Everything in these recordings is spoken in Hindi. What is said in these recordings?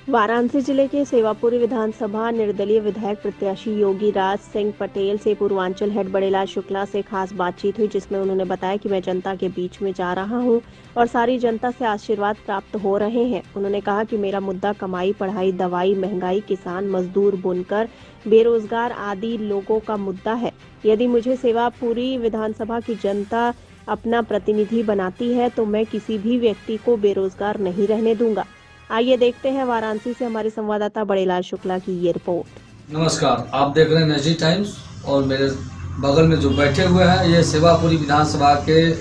वाराणसी जिले के सेवापुरी विधानसभा निर्दलीय विधायक प्रत्याशी योगी राज सिंह पटेल से पूर्वांचल हेड बड़ेलाल शुक्ला से खास बातचीत हुई, जिसमें उन्होंने बताया कि मैं जनता के बीच में जा रहा हूं और सारी जनता से आशीर्वाद प्राप्त हो रहे हैं। उन्होंने कहा कि मेरा मुद्दा कमाई, पढ़ाई, दवाई, महंगाई, किसान, मजदूर, बुनकर, बेरोजगार आदि लोगों का मुद्दा है। यदि मुझे सेवापुरी विधानसभा की जनता अपना प्रतिनिधि बनाती है तो मैं किसी भी व्यक्ति को बेरोजगार नहीं रहने दूंगा। आइए देखते हैं वाराणसी से हमारे संवाददाता बड़ेलाल शुक्ला की ये रिपोर्ट। नमस्कार, आप देख रहे हैं नजी टाइम्स और मेरे बगल में जो बैठे हुए हैं ये सेवापुरी विधानसभा के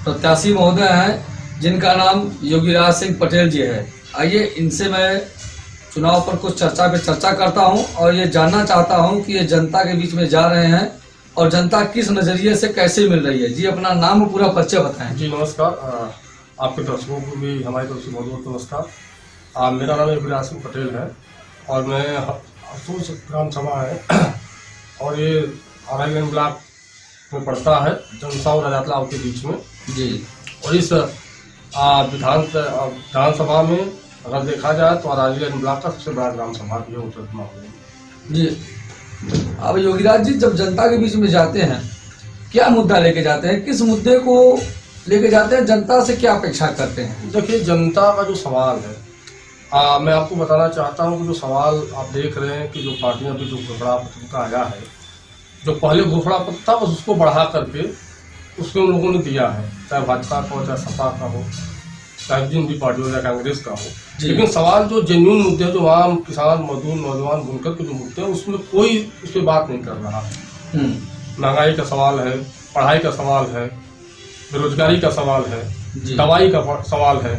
प्रत्याशी महोदय हैं, जिनका नाम योगी राज सिंह पटेल जी है। आइए इनसे मैं चुनाव पर कुछ चर्चा पे चर्चा करता हूं और ये जानना चाहता हूं कि ये जनता के बीच में जा रहे हैं और जनता किस नजरिए से कैसे मिल रही है। जी, अपना नाम और पूरा परिचय बताएं। जी नमस्कार, आपके दर्शकों को भी हमारी तरफ से बहुत बहुत नमस्कार। मेरा नाम योगी राज सिंह पटेल है और मैं हरसूद ग्राम सभा है और ये आराईगंज ब्लॉक में पड़ता है, जनसा और राजातलाव के बीच में जी। और इस विधानसभा में अगर देखा जाए तो आराईगंज ब्लॉक का सबसे बड़ा ग्राम सभा भी है उत्तर माहौल जी। अब योगीराज जी जब जनता के बीच में जाते हैं, क्या मुद्दा लेके जाते हैं, किस मुद्दे को लेके जाते हैं, जनता से क्या अपेक्षा करते हैं? देखिए, जनता का जो सवाल है, मैं आपको बताना चाहता हूं कि जो सवाल आप देख रहे हैं कि जो पार्टियां भी जो घोषणा पत्र का आया है, जो पहले घोषणा पत्र था बस उसको बढ़ा करके उसमें उन लोगों ने दिया है, चाहे भाजपा का हो, चाहे सपा का हो, चाहे जिन भी पार्टी हो, चाहे कांग्रेस का हो। लेकिन सवाल जो जेन्युइन मुद्दे हैं, जो आम किसान, मजदूर, नौजवान, बुनकर के जो मुद्दे हैं, उसमें कोई उस पर बात नहीं कर रहा है। महंगाई का सवाल है, पढ़ाई का सवाल है, बेरोजगारी का सवाल है, दवाई का सवाल है,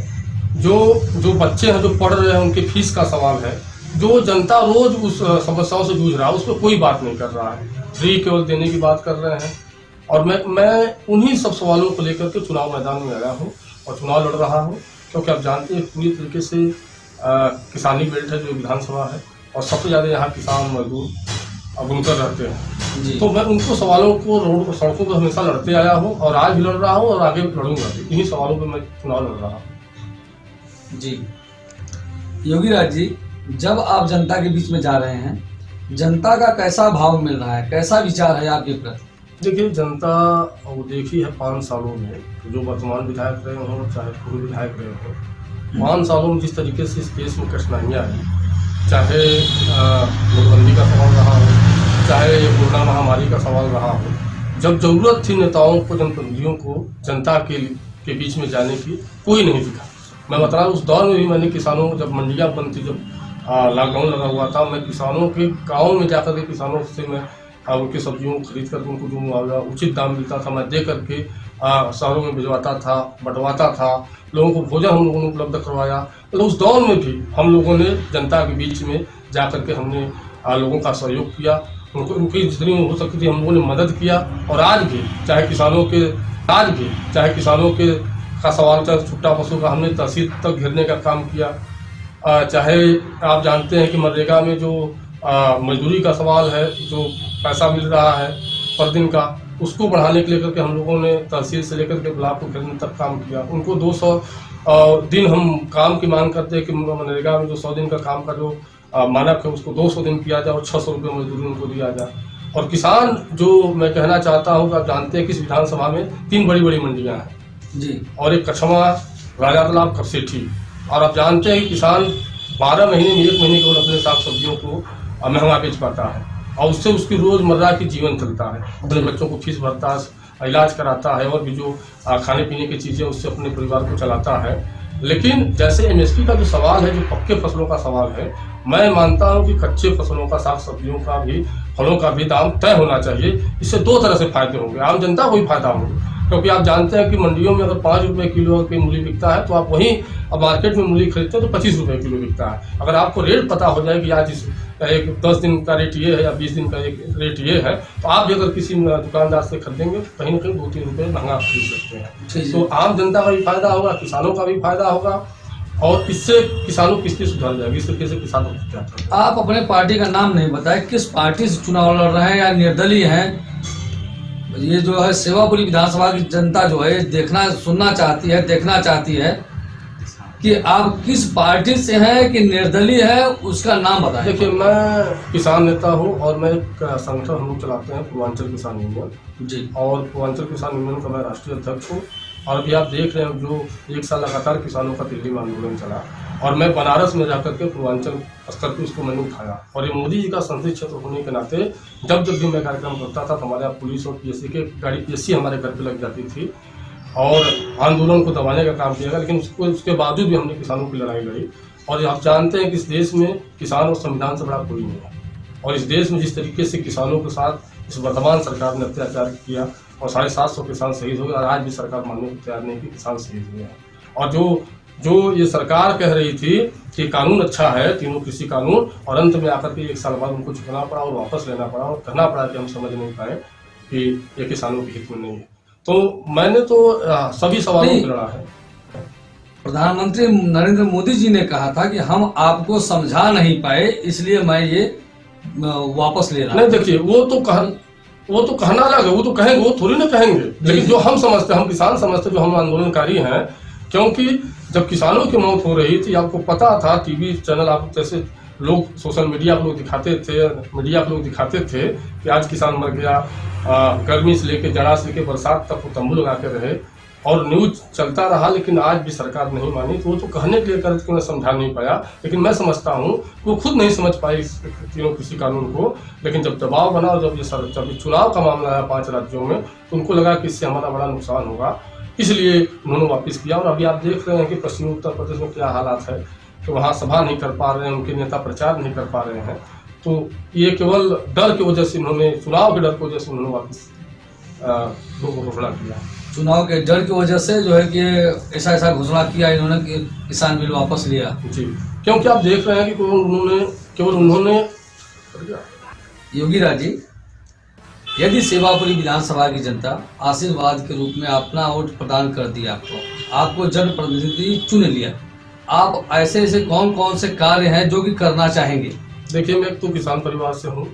जो बच्चे हैं जो पढ़ रहे हैं उनके फीस का सवाल है, जो जनता रोज उस समस्याओं से जूझ रहा है, उस पर कोई बात नहीं कर रहा है। फ्री केवल देने की बात कर रहे हैं। और मैं उन्हीं सब सवालों को लेकर के चुनाव मैदान में आया हूँ और चुनाव लड़ रहा हूँ, क्योंकि आप जानते हैं पूरी तरीके से किसानी बेल्ट है जो विधानसभा है और सबसे ज़्यादा यहाँ किसान, मजदूर और बुनकर रहते हैं। तो मैं उनको सवालों को, रोड सड़कों पर हमेशा लड़ते आया हूँ और आज भी लड़ रहा हूँ और आगे भी लड़ूंगा। इन्हीं सवालों पर मैं चुनाव लड़ रहा हूँ। जी योगीराज जी, जब आप जनता के बीच में जा रहे हैं, जनता का कैसा भाव मिल रहा है, कैसा विचार है आपके प्रति? देखिए, जनता वो देखी है 5 सालों में, जो वर्तमान विधायक रहे हों चाहे पूर्व विधायक रहे हों, 5 सालों में जिस तरीके से इस देश में कठिनाइयाँ आई, चाहे नोटबंदी का सवाल रहा हो, चाहे कोरोना महामारी का सवाल रहा हो, जब जरूरत थी नेताओं को, जनप्रतिनिधियों को जनता के बीच में जाने की, कोई नहीं दिखा। मैं बता रहा हूँ, उस दौर में भी मैंने किसानों को, जब मंडियाँ बंद थी, जब लॉकडाउन लगा हुआ था, मैं किसानों के गाँव में जाकर के किसानों से मैं उनकी सब्जियों को खरीद करके उनको जो मुआवजा उचित दाम मिलता था मैं दे करके शहरों में भिजवाता था, बंटवाता था, लोगों को भोजन हम लोगों ने उपलब्ध करवाया। तो उस दौर में भी हम लोगों ने जनता के बीच में जा करके हमने लोगों का सहयोग किया, उनको उनकी जितनी हो सकती थी हम लोगों ने मदद किया। और आज भी चाहे किसानों के का सवाल, चाहे छुट्टा पशु का, हमने तहसील तक घेरने का काम किया। चाहे आप जानते हैं कि मनरेगा में जो मजदूरी का सवाल है, जो पैसा मिल रहा है पर दिन का, उसको बढ़ाने के लेकर के हम लोगों ने तहसील से लेकर के ब्लॉक को घेरने तक काम किया। उनको 200 दिन हम काम की मांग करते हैं कि मनरेगा में जो 100 दिन का काम का जो मानक है उसको 200 दिन किया जाए और 600 रुपये मजदूरी उनको दिया जाए। और किसान, जो मैं कहना चाहता हूँ कि आप जानते हैं कि इस विधानसभा में 3 बड़ी बड़ी मंडियाँ हैं जी, और एक कछवा, राजातलाव, कपसेठी। और आप जानते हैं कि किसान 12 महीने में 1 महीने केवल अपने साग सब्जियों को महंगा बेच पाता है और उससे उसकी रोजमर्रा की जीवन चलता है। अपने बच्चों को फीस भरता है, इलाज कराता है और भी जो खाने पीने की चीज़ें, उससे अपने परिवार को चलाता है। लेकिन जैसे एमएसपी का जो सवाल है, जो पक्के फसलों का सवाल है, मैं मानता हूं कि कच्चे फसलों का, साग सब्जियों का भी, फलों का भी दाम तय होना चाहिए। इससे 2 तरह से फायदे होंगे, आम जनता को भी फायदा होगा, क्योंकि आप जानते हैं कि मंडियों में अगर 5 रुपये किलो की मूली बिकता है तो आप वहीं अब मार्केट में मूली खरीदते हैं तो 25 रुपये किलो बिकता है। अगर आपको रेट पता हो जाए कि आज इस एक 10 दिन का रेट ये है या 20 दिन का एक रेट ये है, तो आप भी अगर किसी दुकानदार से खरीदेंगे तो कहीं ना कहीं 2-3 रुपये महंगा खरीद सकते हैं। तो आम जनता का भी फायदा होगा, किसानों का भी फायदा होगा और इससे किसानों की स्थिति सुधर जाएगी। इससे कैसे किसानों को, आप अपने पार्टी का नाम नहीं बताए, किस पार्टी से चुनाव लड़ रहे हैं या निर्दलीय हैं? ये जो है सेवापुरी विधानसभा की जनता जो है देखना, सुनना चाहती है, देखना चाहती है। कि आप किस पार्टी से हैं कि निर्दलीय है, उसका नाम बताएं। देखिए, मैं किसान नेता हूँ और मैं एक संगठन हम लोग चलाते हैं पूर्वांचल किसान यूनियन जी। और पूर्वांचल किसान यूनियन का मैं राष्ट्रीय अध्यक्ष हूँ। और अभी आप देख रहे हैं जो 1 साल लगातार किसानों का दिल्ली में आंदोलन चला और मैं बनारस में जाकर के पूर्वांचल स्तर पर उसको मैंने उठाया। और ये मोदी जी का संसदीय क्षेत्र होने के नाते जब भी मैं कार्यक्रम करता था तो हमारे यहाँ पुलिस और पीएससी के गाड़ी पीएससी हमारे घर पर लग जाती थी और आंदोलन को दबाने का काम किया गया। लेकिन उसके बावजूद भी हमने किसानों की लड़ाई लड़ी। और आप जानते हैं कि इस देश में किसान और संविधान से बड़ा कोई नहीं है। और इस देश में जिस तरीके से किसानों के साथ इस वर्तमान सरकार ने अत्याचार किया और 750 किसान शहीद हो गए और आज भी सरकार मानने को तैयार नहीं कि किसान शहीद हुए हैं। और जो ये सरकार कह रही थी कि कानून अच्छा है, तीनों कृषि कानून, और अंत में आकर के 1 साल बाद उनको झुकना पड़ा और वापस लेना पड़ा और कहना पड़ा कि हम समझ नहीं पाए कि ये किसानों के हित में नहीं है। तो मैंने तो सभी सवालों से लड़ा है। प्रधानमंत्री नरेंद्र मोदी जी ने कहा था कि हम आपको समझा नहीं पाए, इसलिए मैं ये वापस ले रहा हूं। नहीं, देखिए, वो तो कहना अलग है, वो तो कहेंगे, वो थोड़ी ना कहेंगे। लेकिन जो हम समझते, हम किसान समझते, जो हम आंदोलनकारी हैं, क्योंकि जब किसानों की मौत हो रही थी, आपको पता था, टीवी चैनल आप जैसे लोग, सोशल मीडिया पर लोग दिखाते थे, मीडिया पर लोग दिखाते थे कि आज किसान मर गया, गर्मी से लेके जाड़ा से लेके बरसात तक वो तंबू लगा के रहे और न्यूज चलता रहा। लेकिन आज भी सरकार नहीं मानी। तो वो तो कहने के लिए कर मैं समझा नहीं पाया। लेकिन मैं समझता हूँ वो खुद नहीं समझ पाई इस तीनों कृषि कानून को। लेकिन जब दबाव बना और जब चुनाव का मामला आया 5 राज्यों में, तो उनको लगा कि इससे हमारा बड़ा नुकसान होगा, इसलिए उन्होंने वापस किया। और अभी आप देख रहे हैं कि पश्चिमी उत्तर प्रदेश में क्या हालात है, तो वहाँ सभा नहीं कर पा रहे हैं, उनके नेता प्रचार नहीं कर पा रहे हैं। तो ये केवल डर की वजह से उन्होंने, चुनाव के डर की वजह से उन्होंने वापस घोषणा किया। चुनाव के डर की वजह से जो है कि ऐसा घोषणा किया इन्होंने कि किसान बिल वापस लिया। जी, क्योंकि आप देख रहे हैं कि केवल उन्होंने योगी राज जी, यदि सेवापुरी विधानसभा की जनता आशीर्वाद के रूप में अपना वोट प्रदान कर दिया, आपको जनप्रतिनिधि चुन लिया, आप ऐसे कौन कौन से कार्य हैं जो कि करना चाहेंगे? देखिए, मैं एक तो किसान परिवार से हूँ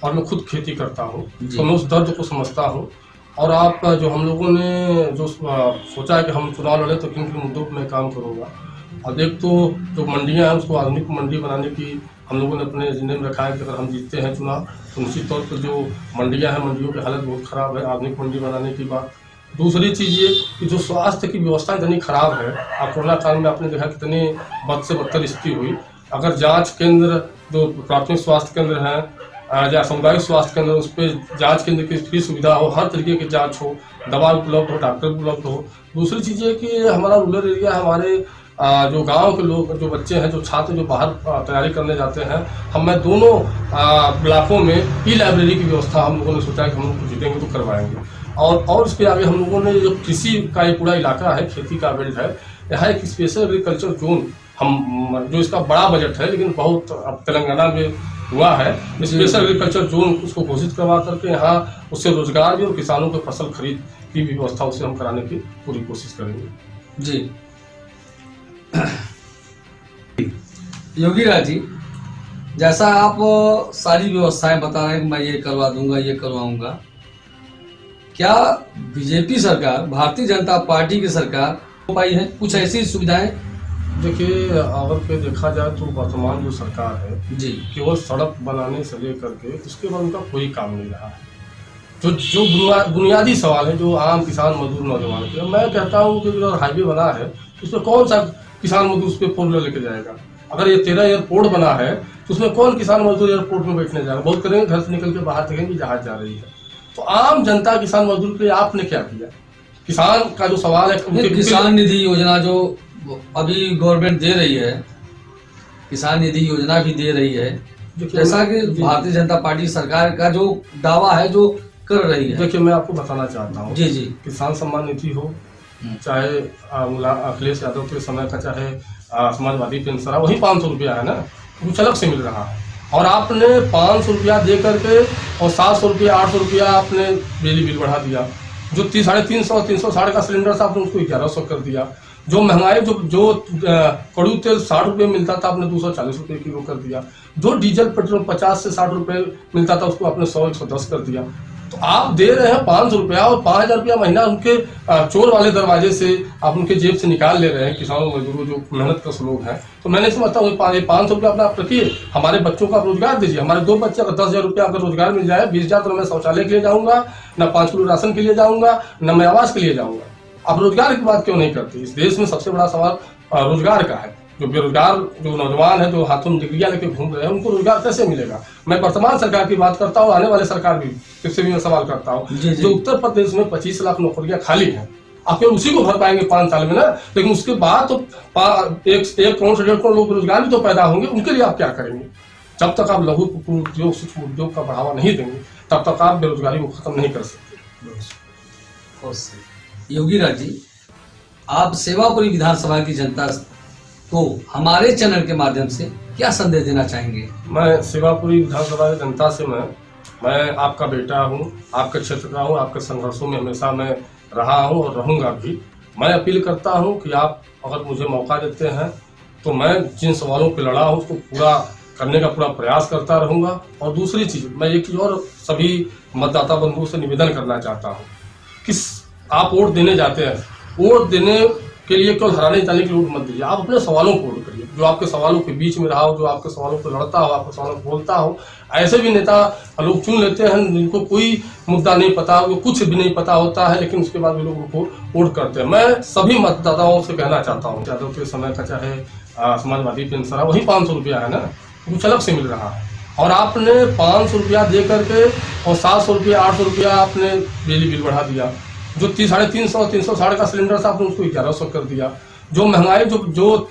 और मैं खुद खेती करता हूँ, तो मैं उस दर्द को समझता हूँ। और आप जो हम लोगों ने जो सोचा है कि हम चुनाव लड़े तो किन किन मुद्दों पर मैं काम करूँगा। और एक तो जो मंडियाँ हैं उसको आधुनिक मंडी बनाने की हम लोगों ने अपने एजेंडे में रखा है कि अगर हम जीतते हैं चुनाव तो निश्चित तौर पर जो मंडियाँ हैं, मंडियों की हालत बहुत ख़राब है, आधुनिक मंडी बनाने की बात। दूसरी चीज़ ये कि जो स्वास्थ्य की व्यवस्था इतनी ख़राब है, आप कोरोना काल में आपने देखा कितनी बद से बदतर स्थिति हुई। अगर जांच केंद्र, जो प्राथमिक स्वास्थ्य केंद्र हैं या सामुदायिक स्वास्थ्य केंद्र, उस पर जांच केंद्र की फ्री सुविधा हो, हर तरीके की जांच हो, दवा उपलब्ध हो, डॉक्टर उपलब्ध हो। दूसरी चीज़ ये कि हमारा रूरल एरिया, हमारे जो गांव के लोग, जो बच्चे हैं, जो छात्र जो बाहर तैयारी करने जाते हैं, मैं दोनों ब्लॉकों में ई-लाइब्रेरी की व्यवस्था हम लोगों ने सोचा है कि हम लोग जीतेंगे तो करवाएंगे। और इसके आगे हम लोगों ने जो कृषि का ये पूरा इलाका है, खेती का बेल्ट है, यहाँ एक स्पेशल एग्रीकल्चर जोन, हम जो इसका बड़ा बजट है लेकिन बहुत अब तेलंगाना में हुआ है, स्पेशल एग्रीकल्चर जोन उसको घोषित करवा करके यहाँ उससे रोजगार भी और किसानों के फसल खरीद की भी व्यवस्था उससे हम कराने की पूरी कोशिश करेंगे। जी। योगी राज जी, जैसा आप सारी व्यवस्थाएं बता रहे हैं कि मैं ये करवा दूंगा, ये करवाऊंगा, क्या बीजेपी सरकार, भारतीय जनता पार्टी की सरकार हो पाई है कुछ ऐसी सुविधाएं? देखिए, अगर पे देखा जाए तो वर्तमान जो सरकार है जी, केवल सड़क बनाने से लेकर के उसके बाद उनका कोई काम नहीं रहा है। जो बुनियादी सवाल है, जो आम किसान मजदूर नौजवान के, मैं कहता हूँ कि अगर हाईवे बना है उसमें कौन सा किसान मजदूर उस पर 4 व्हीलर लेके जाएगा? अगर ये 13 एयरपोर्ट बना है तो उसमें कौन किसान मजदूर एयरपोर्ट में बैठने जाएगा? बहुत करेंगे, घर से निकल के बाहर देखेंगे जहाज जा रही है। तो आम जनता किसान मजदूर के लिए आपने क्या किया? किसान का जो सवाल है, किसान निधि योजना जो अभी गवर्नमेंट दे रही है, किसान निधि योजना भी दे रही है, जैसा कि भारतीय जनता पार्टी सरकार का जो दावा है जो कर रही है। देखिए, मैं आपको बताना चाहता हूँ, जी जी, किसान सम्मान निधि हो, चाहे अखिलेश यादव के समय का, चाहे समाजवादी पेंशन, वही 500 रुपया है ना, कुछ अलग से मिल रहा है। और आपने 500 रुपया दे करके और 700 रुपया 800 रुपया आपने बिजली बिल बढ़ा दिया। जो 350 360 का सिलेंडर था आपने उसको 1100 कर दिया। जो महंगाई, जो कड़ू तेल 60 रुपये मिलता था आपने 240 रुपये किलो कर दिया। जो डीजल पेट्रोल 50 से 60 रुपये मिलता था उसको आपने 100 110 कर दिया। तो आप दे रहे हैं 500 रुपया और 5,000 रुपया महीना उनके चोर वाले दरवाजे से आप उनके जेब से निकाल ले रहे हैं किसानों मजदूरों जो मेहनत कश लोग हैं। तो मैंने समझता हूँ 500 रुपया अपना आप रखिए, हमारे बच्चों का रोजगार दीजिए। हमारे 2 बच्चे का 10,000 रुपया अगर रोजगार मिल जाए, 20,000 तो मैं शौचालय के लिए जाऊंगा, न 5 किलो राशन के लिए जाऊंगा, न मैं आवास के लिए जाऊंगा। आप रोजगार की बात क्यों नहीं करते? इस देश में सबसे बड़ा सवाल रोजगार का है। जो बेरोजगार जो नौजवान है, जो हाथों में डिग्रियां लेके घूम रहे हैं, उनको रोजगार कैसे मिलेगा? मैं वर्तमान सरकार की बात करता हूँ, आने वाले सरकार भी किससे भी मैं सवाल करता हूँ। जो उत्तर प्रदेश में 25 लाख नौकरियां खाली हैं, आप केवल उसी को भर पाएंगे 5 साल में ना, लेकिन उसके बाद तो 1 करोड़ से 1.5 करोड़ लोग रोजगार भी तो पैदा होंगे। उनके लिए आप क्या करेंगे? जब तक आप लघु उद्योग सूक्ष्म उद्योग का बढ़ावा नहीं देंगे, तब तक आप बेरोजगारी को खत्म नहीं कर सकते। योगी राज जी, आप सेवापुरी विधानसभा की जनता को हमारे चैनल के माध्यम से क्या संदेश देना चाहेंगे? मैं सेवापुरी विधानसभा की जनता से मैं आपका बेटा हूँ, आपके क्षेत्र का हूँ, आपके संघर्षों में हमेशा मैं रहा हूँ और रहूंगा भी। मैं अपील करता हूँ कि आप अगर मुझे मौका देते हैं तो मैं जिन सवालों पे लड़ा हूँ उसको पूरा करने का पूरा प्रयास करता रहूंगा। और दूसरी चीज, मैं एक चीज और सभी मतदाता बंधुओं से निवेदन करना चाहता हूँ कि आप वोट देने जाते हैं, वोट देने के लिए केवल हराने जाने के लिए वोट मत दीजिए। आप अपने सवालों को वोट करिए, जो आपके सवालों के बीच में रहा हो, जो आपके सवालों को लड़ता हो, आपके सवालों को बोलता हो। ऐसे भी नेता लोग चुन लेते हैं जिनको कोई मुद्दा नहीं पता, वो कुछ भी नहीं पता होता है, लेकिन उसके बाद भी लोग उनको वोट करते हैं। मैं सभी मतदाताओं से कहना चाहता हूँ, यादव के समय का चाहे समाजवादी पेंशन है, वही 500 रुपया है ना, कुछ अलग से मिल रहा है। और आपने 500 रुपया दे करके और 700 रुपया 800 रुपया आपने बिजली बिल बढ़ा दिया। जो 350 का सिलेंडर था, आपने उसको 1100 कर दिया। जो महंगाई जो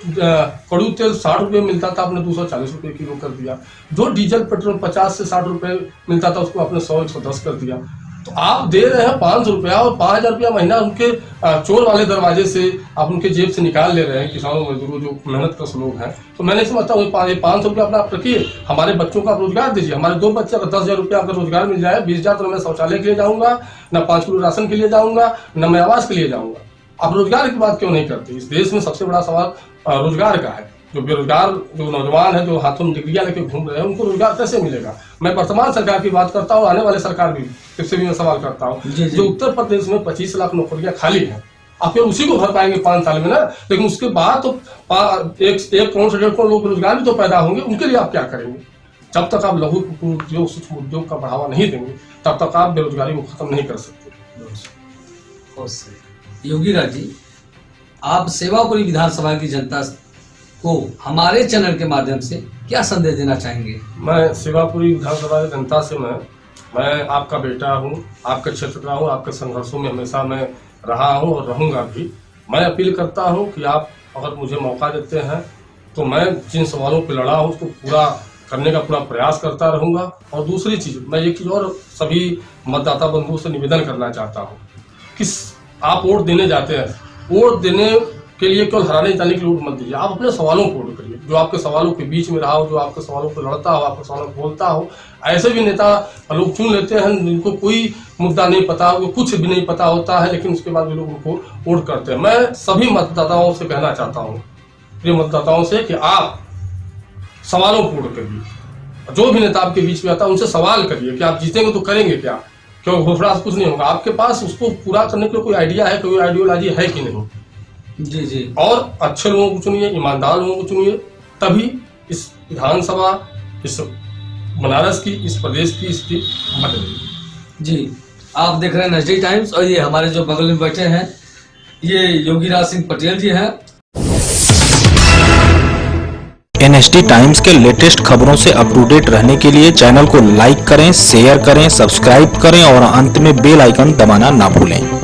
कड़ू तेल 60 रुपये मिलता था, आपने 240 रुपये किलो कर दिया। जो डीजल पेट्रोल 50 से 60 रुपये मिलता था, उसको आपने 100-110 कर दिया। तो आप दे रहे हैं 500 रुपया और 5,000 रुपया महीना उनके चोर वाले दरवाजे से आप उनके जेब से निकाल ले रहे हैं किसानों मजदूरों जो मेहनत कश लोग हैं। तो मैंने समझता हूँ 500 रुपया अपना आप रखिए, हमारे बच्चों का रोजगार दीजिए। हमारे 2 बच्चे का 10,000 रुपया अगर रोजगार मिल जाए, 20,000 तो मैं शौचालय के लिए जाऊंगा, न 5 किलो राशन के लिए जाऊंगा, न मैं आवास के लिए जाऊंगा। आप रोजगार की बात क्यों नहीं करते? इस देश में सबसे बड़ा सवाल रोजगार का है। जो बेरोजगार जो नौजवान है, जो हाथों में डिग्रियां लेके घूम रहे हैं, उनको रोजगार कैसे मिलेगा? मैं वर्तमान सरकार की बात करता हूँ, आने वाले सरकार भी किससे भी मैं सवाल करता हूँ। जो उत्तर प्रदेश में 25 लाख नौकरियां खाली हैं, आप केवल उसी को भर पाएंगे 5 साल में ना, लेकिन उसके बाद तो 1 करोड़ से 1.5 करोड़ लोग रोजगार भी तो पैदा होंगे। उनके लिए आप क्या करेंगे? जब तक आप लघु उद्योग सूक्ष्म उद्योग का बढ़ावा नहीं देंगे, तब तक आप बेरोजगारी को खत्म नहीं कर सकते। योगी राज जी, आप सेवापुरी विधानसभा की जनता को हमारे चैनल के माध्यम से क्या संदेश देना चाहेंगे? मैं सेवापुरी विधानसभा की जनता से मैं आपका बेटा हूँ, आपके क्षेत्र का हूँ, आपके संघर्षों में हमेशा मैं रहा हूँ और रहूंगा भी। मैं अपील करता हूँ कि आप अगर मुझे मौका देते हैं तो मैं जिन सवालों पे लड़ा हूँ उसको पूरा करने का पूरा प्रयास करता रहूंगा। और दूसरी चीज, मैं एक चीज और सभी मतदाता बंधुओं से निवेदन करना चाहता हूँ कि आप वोट देने जाते हैं, वोट देने के लिए केवल हराने जाने के लिए वोट मत दीजिए। आप अपने सवालों को वोट करिए, जो आपके सवालों के बीच में रहा हो, जो आपके सवालों को लड़ता हो, आपके सवालों को बोलता हो। ऐसे भी नेता लोग चुन लेते हैं जिनको कोई मुद्दा नहीं पता, वो कुछ भी नहीं पता होता है, लेकिन उसके बाद भी लोग उनको वोट करते हैं। मैं सभी मतदाताओं से कहना चाहता हूँ, प्रिय मतदाताओं से, कि आप सवालों को वोट करिए। जो भी नेता आपके बीच में आता है उनसे सवाल करिए कि आप जीतेंगे तो करेंगे क्या, क्यों घोषणा कुछ नहीं होगा। आपके पास उसको पूरा करने के लिए कोई आइडिया है, कोई आइडियोलॉजी है कि नहीं? जी। और अच्छे लोगों को चुनिए, ईमानदार लोगों को चुनिए, तभी इस विधानसभा, इस बनारस की, इस प्रदेश की स्थिति बदलेगी। जी, आप देख रहे हैं नजदीक टाइम्स, और ये हमारे जो बगल में बैठे हैं, ये योगी राज सिंह पटेल जी हैं। NST टाइम्स के लेटेस्ट खबरों से अप टू डेट रहने के लिए चैनल को लाइक करें, शेयर करें, सब्सक्राइब करें और अंत में बेल आइकन दबाना ना भूलें।